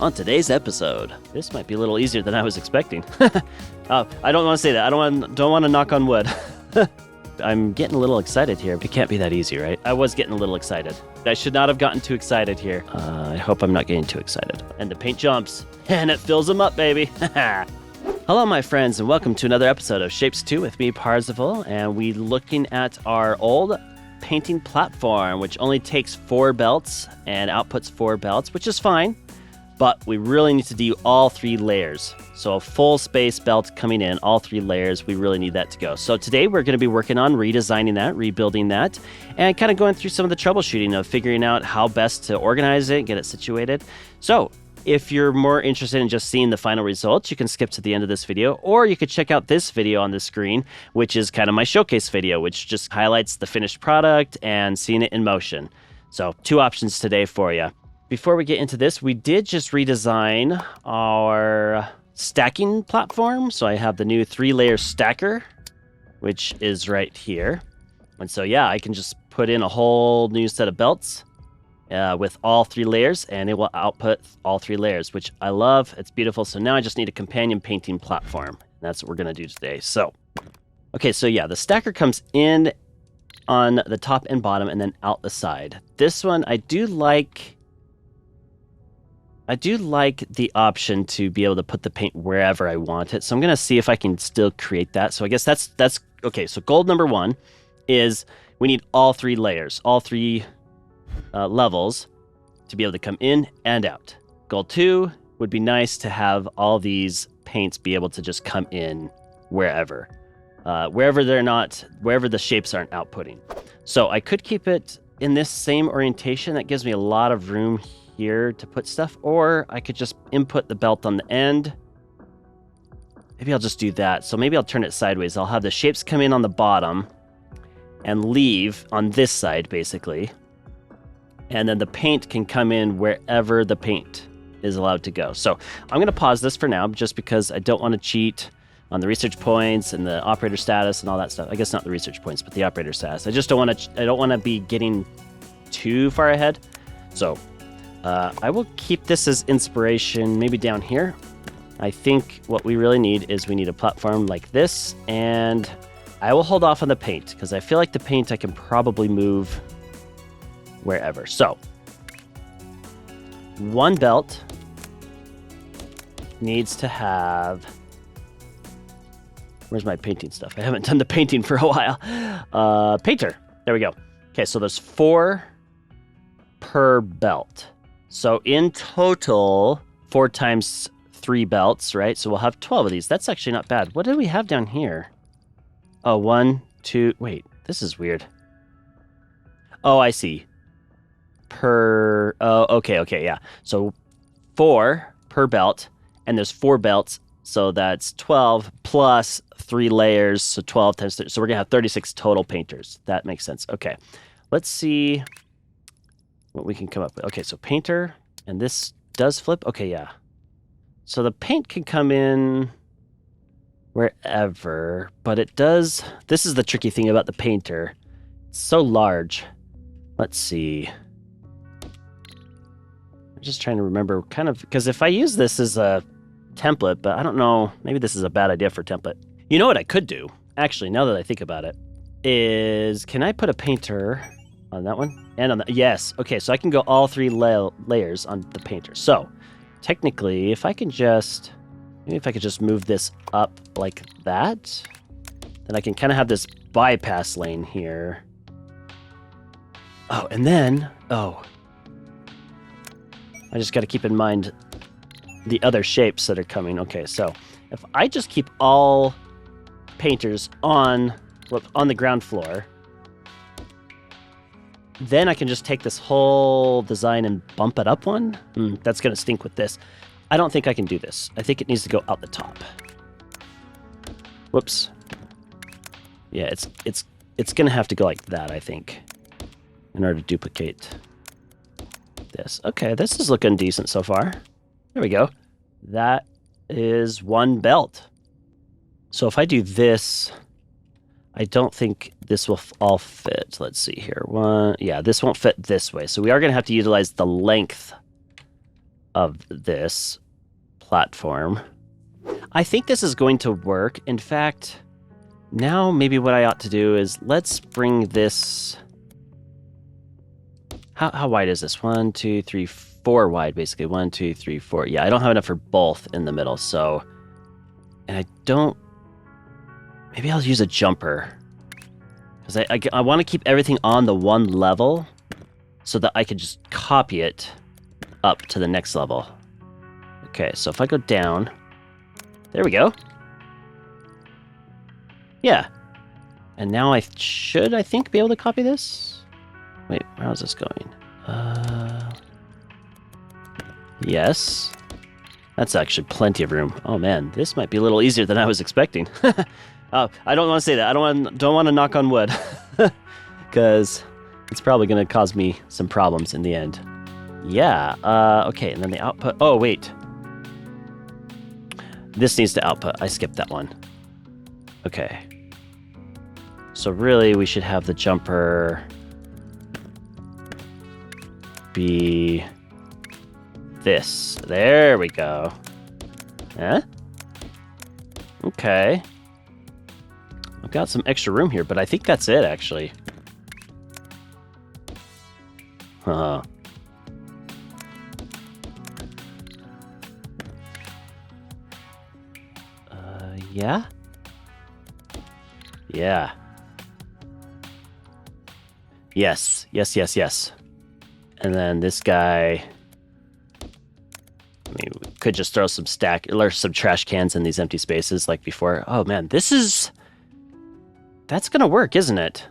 On today's episode, this might be a little easier than I was expecting. I don't want to say that. I don't want to knock on wood. I'm getting a little excited here. It can't be that easy, right? I was getting a little excited. I should not have gotten too excited here. I hope I'm not getting too excited. And the paint jumps, and it fills them up, baby. Hello, my friends, and welcome to another episode of Shapes 2 with me, Parzival, and we're looking at our old painting platform, which only takes 4 belts and outputs 4 belts, which is fine. But we really need to do all 3 layers. So a full space belt coming in, all 3 layers, we really need that to go. So today we're going to be working on redesigning that, rebuilding that, and kind of going through some of the troubleshooting of figuring out how best to organize it, get it situated. So if you're more interested in just seeing the final results, you can skip to the end of this video, or you could check out this video on the screen, which is kind of my showcase video, which just highlights the finished product and seeing it in motion. So 2 options today for you. Before we get into this, we did just redesign our stacking platform. So I have the new 3-layer stacker, which is right here. And so, yeah, I can just put in a whole new set of belts with all 3 layers, and it will output all 3 layers, which I love. It's beautiful. So now I just need a companion painting platform. That's what we're going to do today. So, okay, so yeah, the stacker comes in on the top and bottom and then out the side. This one, I do like the option to be able to put the paint wherever I want it. So I'm going to see if I can still create that. So I guess that's okay. So goal number 1 is we need all 3 layers, all 3 levels to be able to come in and out. Goal 2 would be nice to have all these paints be able to just come in wherever the shapes aren't outputting. So I could keep it in this same orientation. That gives me a lot of room here to put stuff, or I could just input the belt on the end. Maybe I'll just do that. So maybe I'll turn it sideways. I'll have the shapes come in on the bottom and leave on this side, basically. And then the paint can come in wherever the paint is allowed to go. So I'm going to pause this for now, just because I don't want to cheat on the research points and the operator status and all that stuff. I guess not the research points, but the operator status. I don't want to be getting too far ahead. So I will keep this as inspiration, maybe down here. I think what we really need is we need a platform like this, and I will hold off on the paint because I feel like the paint I can probably move wherever. So 1 belt needs to have, where's my painting stuff? I haven't done the painting for a while. Painter, there we go. Okay, so there's 4 per belt. So in total, 4 times 3 belts, right? So we'll have 12 of these. That's actually not bad. What do we have down here? Oh, 1, 2, wait, this is weird. Oh, I see. Okay, yeah. So 4 per belt, and there's 4 belts, so that's 12 plus 3 layers, so 12 times 3. So we're gonna have 36 total painters. That makes sense. Okay, let's see what we can come up with. Okay, so painter, and this does flip. Okay, yeah. So the paint can come in wherever, but it does. This is the tricky thing about the painter. It's so large. Let's see. I'm just trying to remember kind of, because if I use this as a template, but I don't know, maybe this is a bad idea for template. You know what I could do, actually, now that I think about it, is can I put a painter on that one? And on that, yes. Okay, so I can go all 3 layers on the painter. So technically, if I could just move this up like that, then I can kind of have this bypass lane here. Oh, and then, I just got to keep in mind the other shapes that are coming. Okay, so if I just keep all painters on the ground floor, then I can just take this whole design and bump it up 1. That's going to stink with this. I don't think I can do this. I think it needs to go out the top. Whoops. Yeah, it's going to have to go like that, I think, in order to duplicate this. Okay, this is looking decent so far. There we go. That is 1 belt. So if I do this, I don't think this will all fit. Let's see here. Yeah, this won't fit this way. So we are going to have to utilize the length of this platform. I think this is going to work. In fact, now maybe what I ought to do is let's bring this... How wide is this? 1, 2, 3, 4 wide, basically. 1, 2, 3, 4. Yeah, I don't have enough for both in the middle, so... And I don't... Maybe I'll use a jumper. Because I want to keep everything on the one level so that I could just copy it up to the next level. Okay, so if I go down... There we go. Yeah. And now I should, I think, be able to copy this? Wait, how's this going? Yes. That's actually plenty of room. Oh man, this might be a little easier than I was expecting. I don't want to say that. I don't want to knock on wood. Because it's probably going to cause me some problems in the end. Yeah, okay, and then the output... Oh, wait. This needs to output. I skipped that one. Okay. So really, we should have the jumper be this. There we go. Huh? Okay. I've got some extra room here, but I think that's it, actually. Huh. Yeah? Yeah. Yes. Yes, yes, yes. And then this guy... I mean, we could just throw some some trash cans in these empty spaces like before. Oh man, this is... That's gonna work, isn't it?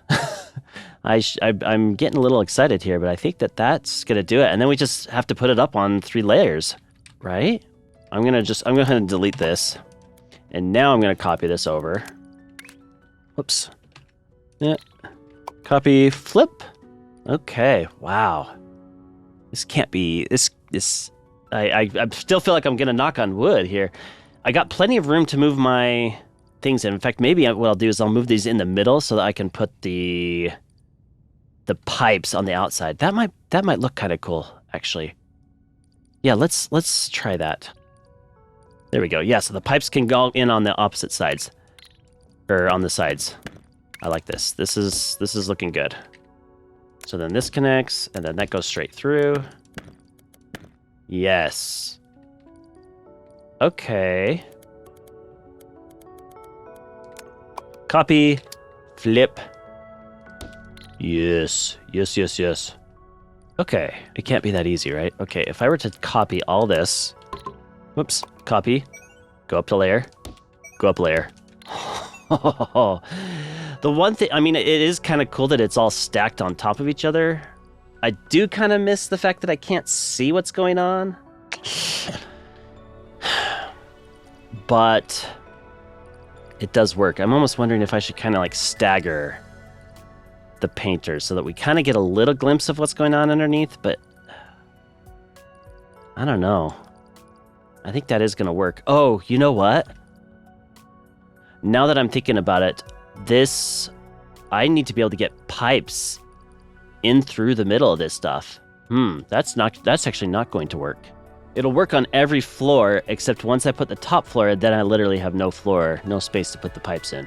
I'm getting a little excited here, but I think that's gonna do it. And then we just have to put it up on 3 layers, right? I'm gonna go ahead and delete this. And now I'm gonna copy this over. Whoops. Yeah. Copy, flip. Okay, wow. This can't be, I still feel like I'm gonna knock on wood here. I got plenty of room to move my things in. In fact, maybe what I'll do is I'll move these in the middle so that I can put the pipes on the outside. That might look kind of cool, actually. Yeah, let's try that. There we go. Yeah, so the pipes can go in on the opposite sides, or on the sides. I like this. This is looking good. So then this connects, and then that goes straight through. Yes. Okay. Copy. Flip. Yes. Yes, yes, yes. Okay. It can't be that easy, right? Okay, if I were to copy all this... Whoops. Copy. Go up to layer. Go up layer. The one thing... I mean, it is kind of cool that it's all stacked on top of each other. I do kind of miss the fact that I can't see what's going on. But it does work. I'm almost wondering if I should kind of like stagger the painters so that we kind of get a little glimpse of what's going on underneath, but I don't know. I think that is going to work. Oh, you know what? Now that I'm thinking about it, I need to be able to get pipes in through the middle of this stuff. That's actually not going to work. It'll work on every floor, except once I put the top floor, then I literally have no floor, no space to put the pipes in.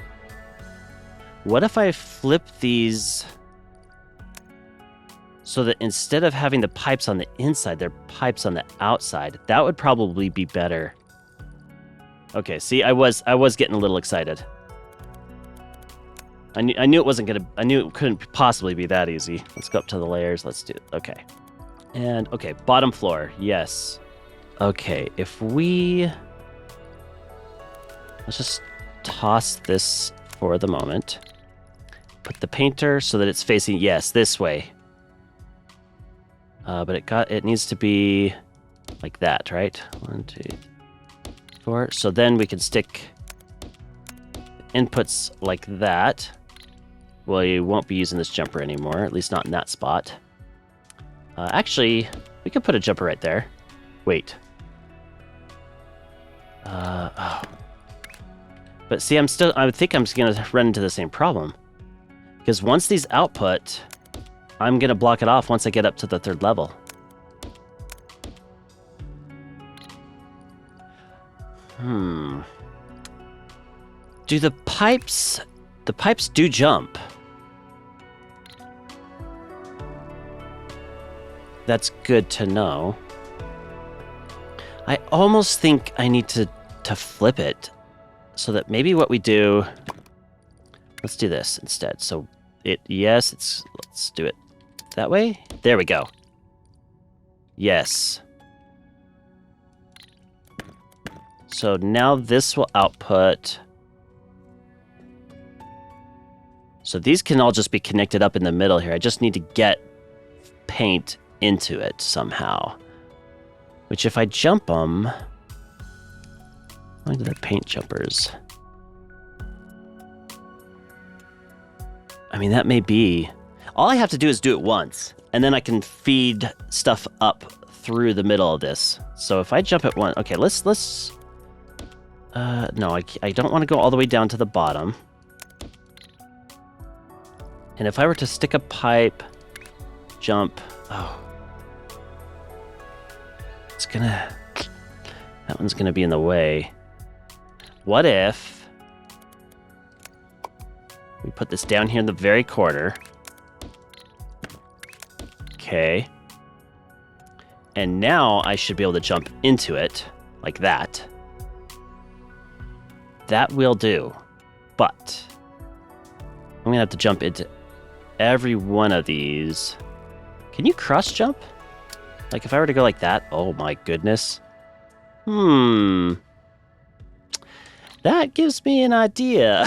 What if I flip these so that instead of having the pipes on the inside, they're pipes on the outside? That would probably be better. Okay, see, I was getting a little excited. I knew it wasn't gonna. I knew it couldn't possibly be that easy. Let's go up to the layers. Let's do it. Okay, and okay, bottom floor. Yes. Okay, let's just toss this for the moment. Put the painter so that it's facing this way. But it needs to be like that, right? 1, 2, 4. So then we can stick inputs like that. Well, you won't be using this jumper anymore, at least not in that spot. Actually, we could put a jumper right there. Wait. Oh. But see, I think I'm just gonna run into the same problem. Because once these output, I'm gonna block it off once I get up to the 3rd level. Do the pipes do jump? That's good to know. I almost think I need to flip it so that maybe what we do, let's do this instead. So let's do it that way. There we go. Yes. So now this will output. So these can all just be connected up in the middle here. I just need to get paint into it somehow. Which if I jump them, look at the paint jumpers. I mean, that may be. All I have to do is do it once, and then I can feed stuff up through the middle of this. So if I jump at one, okay, let's. No, I don't want to go all the way down to the bottom. And if I were to stick a pipe, jump, that one's gonna be in the way. What if we put this down here in the very corner? Okay. And now I should be able to jump into it like that. That will do. But I'm gonna have to jump into every one of these. Can you cross jump? Like if I were to go like that? Oh my goodness. That gives me an idea.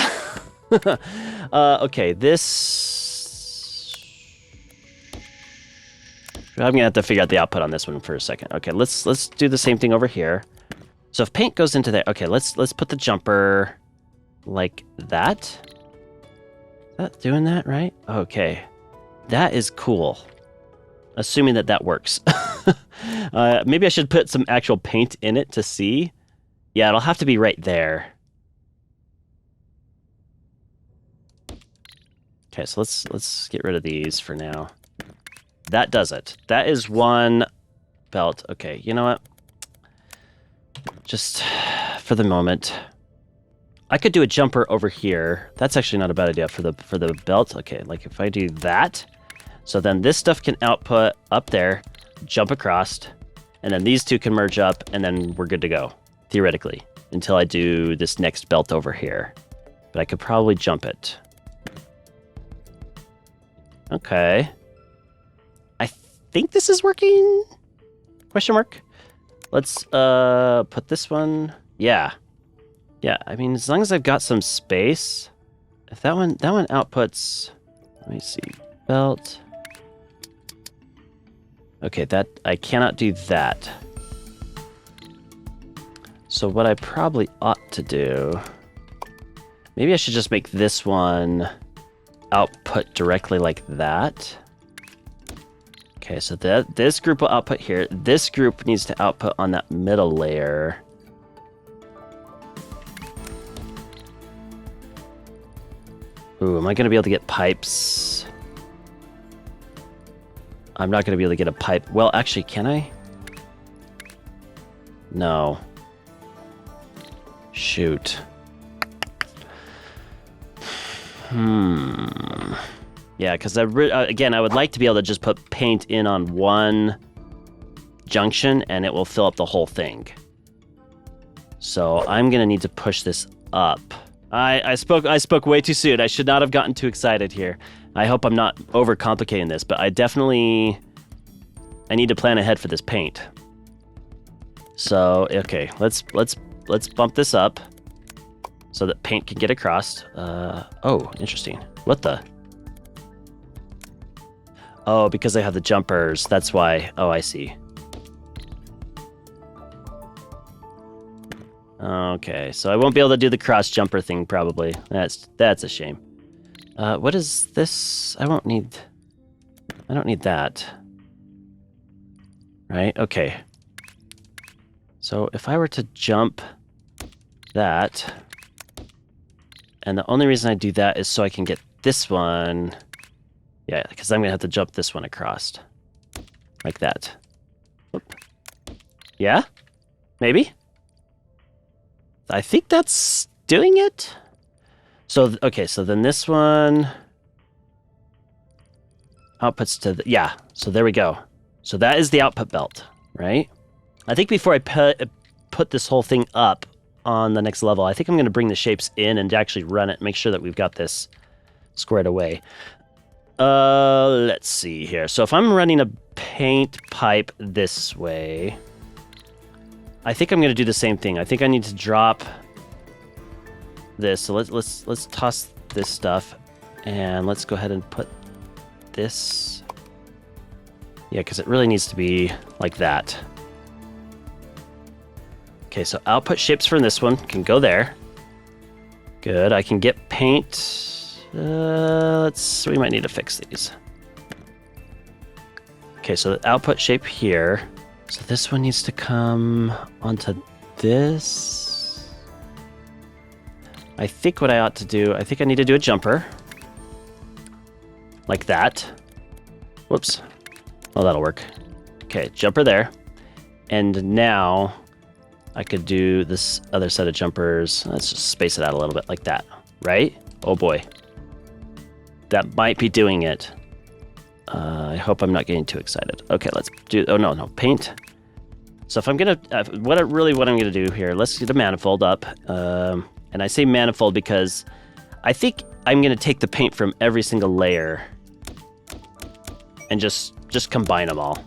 Okay, this... I'm gonna have to figure out the output on this one for a second. Okay, let's do the same thing over here. So if paint goes into there, okay, let's put the jumper like that. Is that doing that right? Okay, that is cool. Assuming that works. Maybe I should put some actual paint in it to see. Yeah, it'll have to be right there. Okay, so let's get rid of these for now. That does it. That is one belt. Okay, you know what? Just for the moment, I could do a jumper over here. That's actually not a bad idea for the belt. Okay, like if I do that, so then this stuff can output up there, jump across, and then these two can merge up, and then we're good to go, theoretically, until I do this next belt over here. But I could probably jump it. Okay. I think this is working? Question mark? Let's put this one. Yeah. Yeah, I mean, as long as I've got some space. If that one outputs, let me see, belt. Okay, that I cannot do that. So what I probably ought to do, maybe I should just make this one output directly like that. Okay, so this group will output here. This group needs to output on that middle layer. Ooh, am I gonna be able to get pipes? I'm not gonna be able to get a pipe. Well, actually, can I? No. Shoot. Yeah, because again, I would like to be able to just put paint in on one junction and it will fill up the whole thing. So I'm gonna need to push this up. I spoke way too soon. I should not have gotten too excited here. I hope I'm not overcomplicating this, but I need to plan ahead for this paint. So okay, let's bump this up so that paint can get across. Oh, interesting. What the? Oh, because I have the jumpers. That's why. Oh, I see. Okay, so I won't be able to do the cross jumper thing probably. That's a shame. What is this? I don't need that. Right? Okay. So if I were to jump that, and the only reason I do that is so I can get this one. Yeah, because I'm gonna have to jump this one across. Like that. Whoop. Yeah? Maybe? I think that's doing it. So, okay, so then this one outputs to, yeah, so there we go. So that is the output belt, right? I think before I put this whole thing up on the next level, I think I'm going to bring the shapes in and actually run it, make sure that we've got this squared away. Let's see here. So if I'm running a paint pipe this way, I think I'm going to do the same thing. I think I need to drop this. So let's toss this stuff, and let's go ahead and put this. Yeah, because it really needs to be like that. Okay, so output shapes from this one can go there. Good. I can get paint. We might need to fix these. Okay, so the output shape here. So this one needs to come onto this. I think what I ought to do, I think I need to do a jumper. Like that. Whoops. Oh, that'll work. Okay, jumper there. And now I could do this other set of jumpers. Let's just space it out a little bit like that, right? Oh boy. That might be doing it. I hope I'm not getting too excited. Okay, let's do, oh no, paint. So if I'm gonna, what I'm gonna do here, let's get a manifold up. And I say manifold because I think I'm gonna take the paint from every single layer and just combine them all.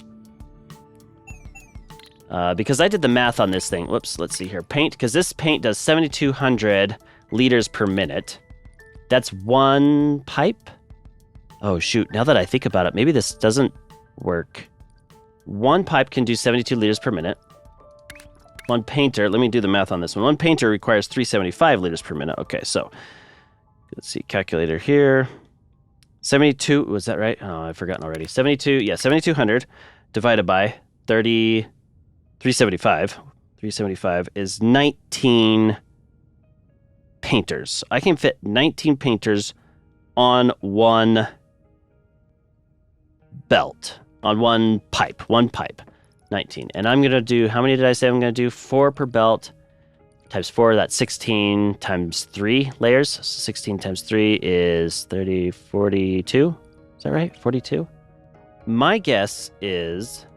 Because I did the math on this thing. Whoops, let's see here. Paint, because this paint does 7,200 liters per minute. That's one pipe? Oh, shoot. Now that I think about it, maybe this doesn't work. One pipe can do 72 liters per minute. One painter, let me do the math on this one. One painter requires 375 liters per minute. Okay, so let's see, calculator here. 72, was that right? Oh, I've forgotten already. 7,200 divided by 375. 375 is 19 painters. I can fit 19 painters on one belt, on one pipe, 19. And I'm going to do, how many did I say I'm going to do? 4 per belt times 4, that's 16 times 3 layers. So 16 times 3 is 30, 42. Is that right? 42? My guess is,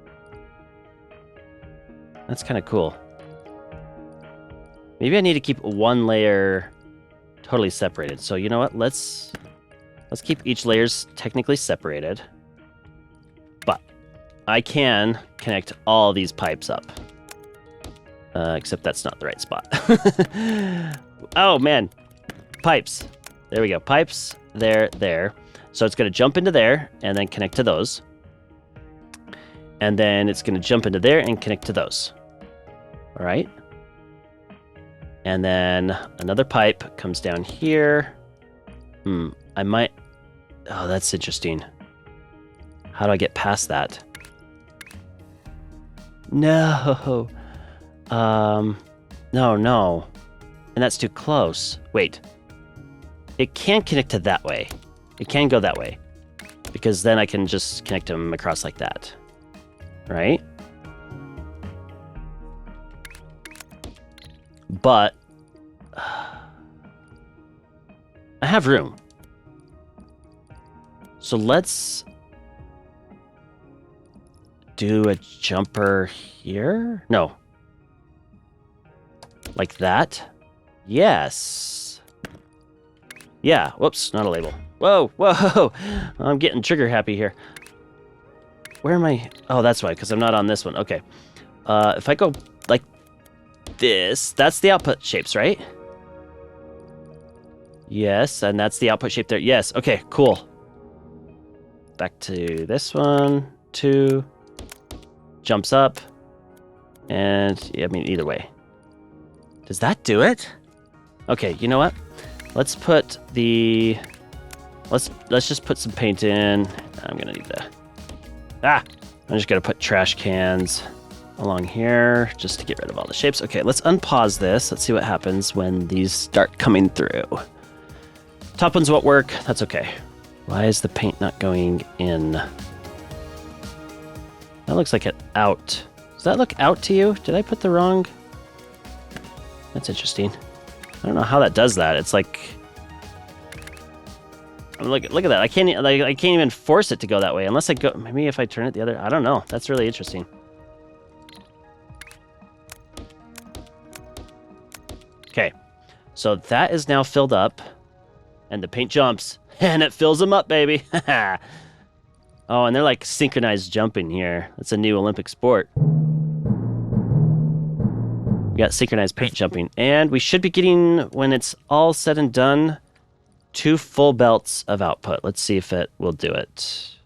that's kind of cool. Maybe I need to keep one layer totally separated. So you know what? Let's keep each layers technically separated. But I can connect all these pipes up. Except that's not the right spot. Oh man, pipes. There we go. Pipes, there. So it's going to jump into there and then connect to those. And then it's going to jump into there and connect to those. All right. And then another pipe comes down here. I might... Oh, that's interesting. How do I get past that? No. No. And that's too close. Wait. It can connect to that way. It can go that way. Because then I can just connect them across like that. Right? But I have room. So let's do a jumper here? No. Like that? Yes. Yeah, whoops, not a label. Whoa. I'm getting trigger happy here. Where am I? Oh, that's why, because I'm not on this one. Okay. If I go like this, that's the output shapes, right? Yes, and that's the output shape there. Yes, okay, cool. Back to this one, 2. Jumps up. And, yeah, I mean, either way. Does that do it? Okay, you know what? Let's put the... Let's just put some paint in. I'm gonna need the... I'm just gonna put trash cans along here just to get rid of all the shapes. Okay, let's unpause this. Let's see what happens when these start coming through. Top ones won't work. That's okay. Why is the paint not going in? That looks like it out. Does that look out to you? Did I put the wrong... That's interesting. I don't know how that does that. It's like... I mean, look at that. I can't even force it to go that way unless I go... Maybe if I turn it the other... I don't know. That's really interesting. Okay. So that is now filled up. And the paint jumps. And it fills them up, baby. Oh, and they're like synchronized jumping here. That's a new Olympic sport. We got synchronized paint jumping. And we should be getting, when it's all said and done, 2 full belts of output. Let's see if it will do it.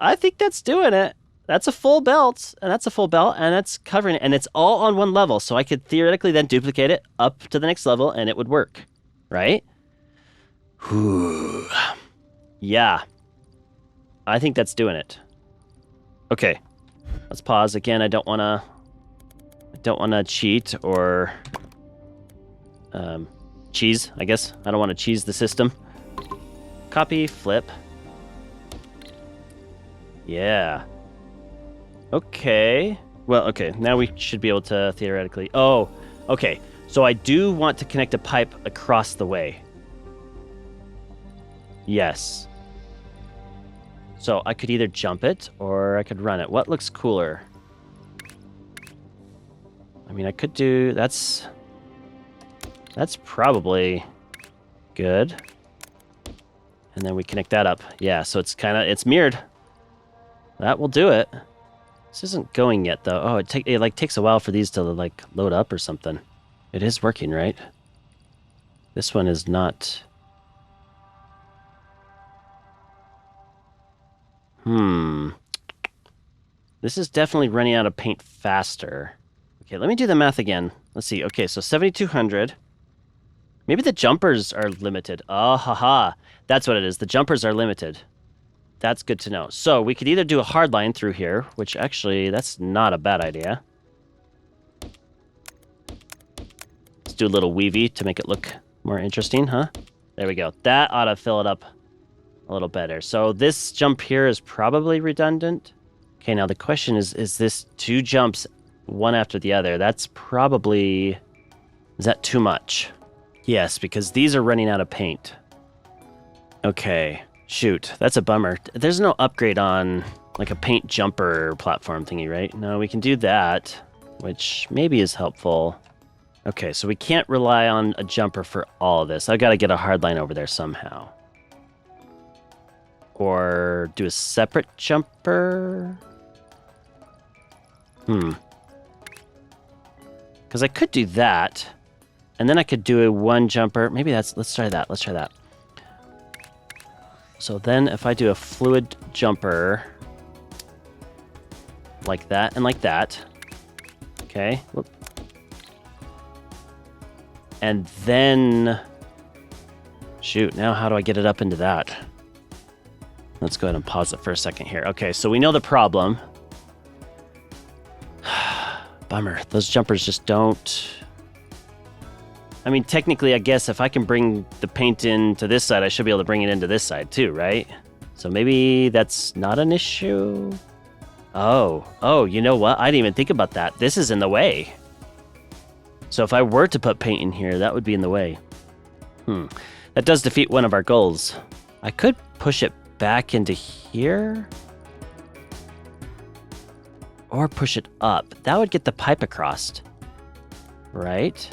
I think that's doing it. That's a full belt, and that's a full belt, and that's covering it. And it's all on one level, so I could theoretically then duplicate it up to the next level, and it would work. Right? Whew. Yeah. I think that's doing it. Okay. Let's pause again. I don't want to cheat or cheese, I guess. I don't want to cheese the system. Copy, flip. Yeah. Okay. Well, okay. Now we should be able to theoretically... Oh, okay. So I do want to connect a pipe across the way. Yes. So I could either jump it or I could run it. What looks cooler? I mean, I could do... That's probably good. And then we connect that up. Yeah, so it's mirrored. That will do it. This isn't going yet, though. Oh, it takes a while for these to like load up or something. It is working, right? This one is not. This is definitely running out of paint faster. Okay, let me do the math again. Let's see. Okay, so 7,200. Maybe the jumpers are limited. Oh, haha. That's what it is. The jumpers are limited. That's good to know. So we could either do a hard line through here, which actually, that's not a bad idea. Let's do a little weavy to make it look more interesting, huh? There we go. That ought to fill it up a little better. So this jump here is probably redundant. Okay, now the question is this 2 jumps, one after the other? That's probably... Is that too much? Yes, because these are running out of paint. Okay. Shoot, that's a bummer. There's no upgrade on like a paint jumper platform thingy, right? No, we can do that, which maybe is helpful. Okay, so we can't rely on a jumper for all of this. I've got to get a hard line over there somehow. Or do a separate jumper? Because I could do that, and then I could do a 1 jumper. Maybe let's try that. Let's try that. So then if I do a fluid jumper like that and like that, okay, whoop. And then, shoot, now how do I get it up into that? Let's go ahead and pause it for a second here. Okay, so we know the problem. Bummer, those jumpers just don't... I mean, technically, I guess if I can bring the paint into this side, I should be able to bring it into this side too, right? So maybe that's not an issue? Oh, you know what? I didn't even think about that. This is in the way. So if I were to put paint in here, that would be in the way. That does defeat one of our goals. I could push it back into here. Or push it up. That would get the pipe across. Right?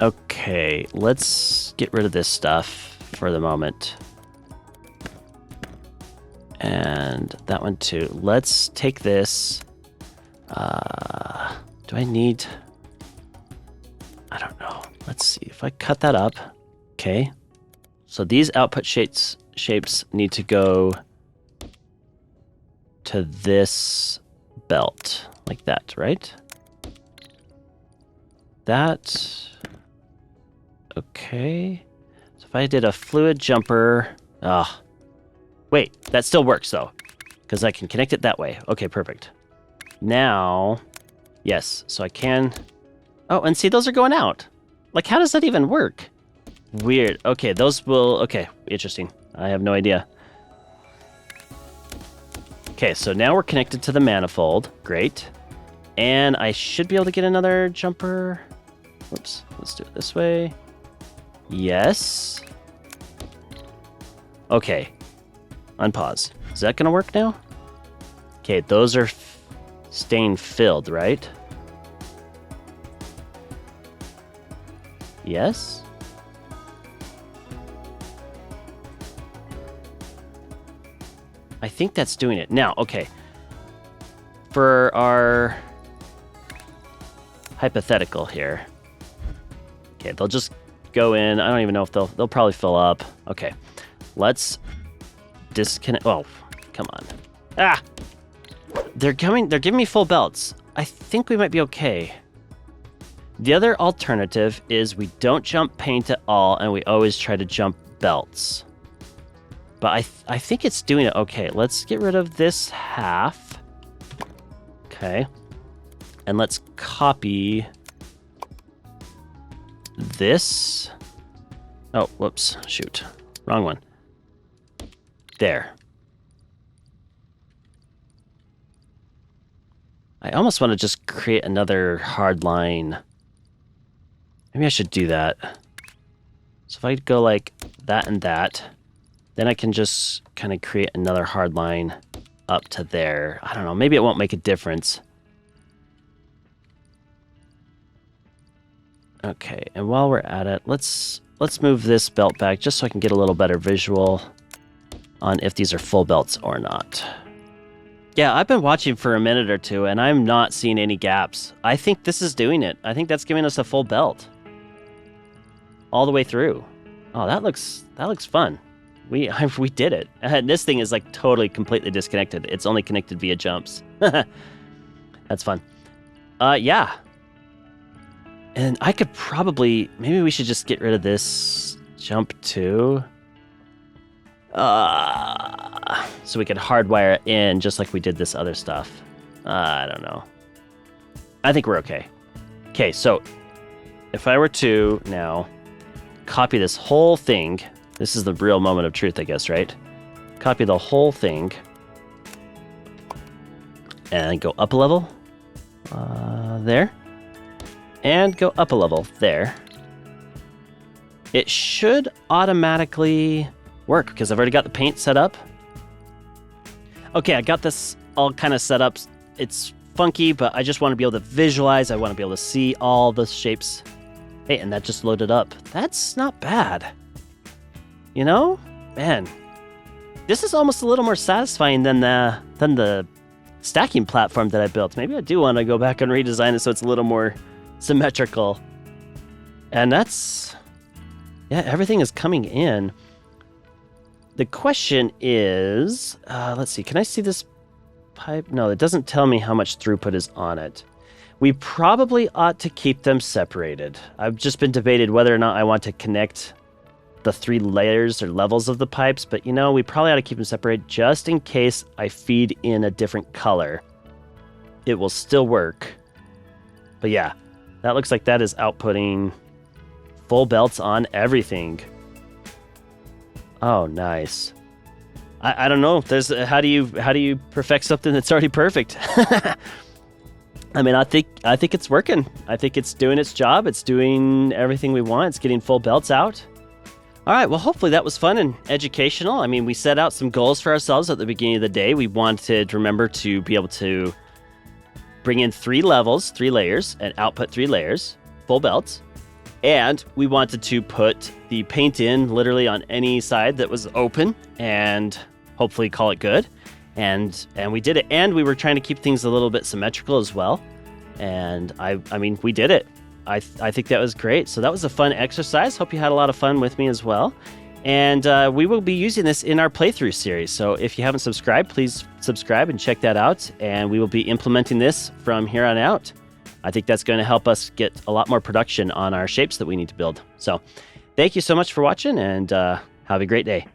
Okay, let's get rid of this stuff for the moment. And that one too. Let's take this. Do I need... I don't know. Let's see if I cut that up. Okay. So these output shapes need to go to this belt. Like that, right? That... Okay. So if I did a fluid jumper... Wait, that still works though. Because I can connect it that way. Okay, perfect. Now... Yes, so I can... Oh, and see, those are going out. Like, how does that even work? Weird. Okay, those will... Okay, interesting. I have no idea. Okay, so now we're connected to the manifold. Great. And I should be able to get another jumper. Whoops, let's do it this way. Yes. Okay, unpause. Is that gonna work now? Okay, those are staying filled, right? Yes? I think that's doing it. Now, okay. For our hypothetical here. Okay, they'll just go in. I don't even know if they'll probably fill up. Okay. Let's disconnect. Oh, come on. Ah! They're giving me full belts. I think we might be okay. The other alternative is we don't jump paint at all, and we always try to jump belts. But I think it's doing it okay. Let's get rid of this half. Okay. And let's copy this. Oh, whoops. Shoot. Wrong one. There. I almost want to just create another hard line. Maybe I should do that. So if I go like that and that, then I can just kind of create another hard line up to there. I don't know. Maybe it won't make a difference. Okay, and while we're at it, let's move this belt back just so I can get a little better visual on if these are full belts or not. Yeah, I've been watching for a minute or two, and I'm not seeing any gaps. I think this is doing it. I think that's giving us a full belt. All the way through. Oh, that looks fun. We did it. And this thing is like totally, completely disconnected. It's only connected via jumps. That's fun. Yeah. And I could probably, maybe we should just get rid of this jump too. So we could hardwire it in just like we did this other stuff. I don't know. I think we're okay. Okay, so if I were to now copy this whole thing, this is the real moment of truth, I guess, right? Copy the whole thing and go up a level. There. And go up a level there. It should automatically work because I've already got the paint set up. Okay, I got this all kind of set up. It's funky, but I just want to be able to visualize. I want to be able to see all the shapes. Hey, and that just loaded up. That's not bad. You know? Man, this is almost a little more satisfying than the stacking platform that I built. Maybe I do want to go back and redesign it so it's a little more symmetrical. And that's... yeah, everything is coming in. The question is... let's see, can I see this pipe? No, it doesn't tell me how much throughput is on it. We probably ought to keep them separated. I've just been debated whether or not I want to connect the 3 layers or levels of the pipes, but you know, we probably ought to keep them separated just in case I feed in a different color. It will still work. But yeah, that looks like that is outputting full belts on everything. Oh, nice. I don't know. There's how do you perfect something that's already perfect? I mean, I think it's working. I think it's doing its job. It's doing everything we want. It's getting full belts out. All right, well, hopefully that was fun and educational. I mean, we set out some goals for ourselves at the beginning of the day. We wanted to remember to be able to bring in 3 levels, 3 layers, and output 3 layers, full belts. And we wanted to put the paint in literally on any side that was open and hopefully call it good. And we did it. And we were trying to keep things a little bit symmetrical as well. And I mean, we did it. I think that was great. So that was a fun exercise. Hope you had a lot of fun with me as well. And we will be using this in our playthrough series. So if you haven't subscribed, please subscribe and check that out. And we will be implementing this from here on out. I think that's going to help us get a lot more production on our shapes that we need to build. So thank you so much for watching, and have a great day.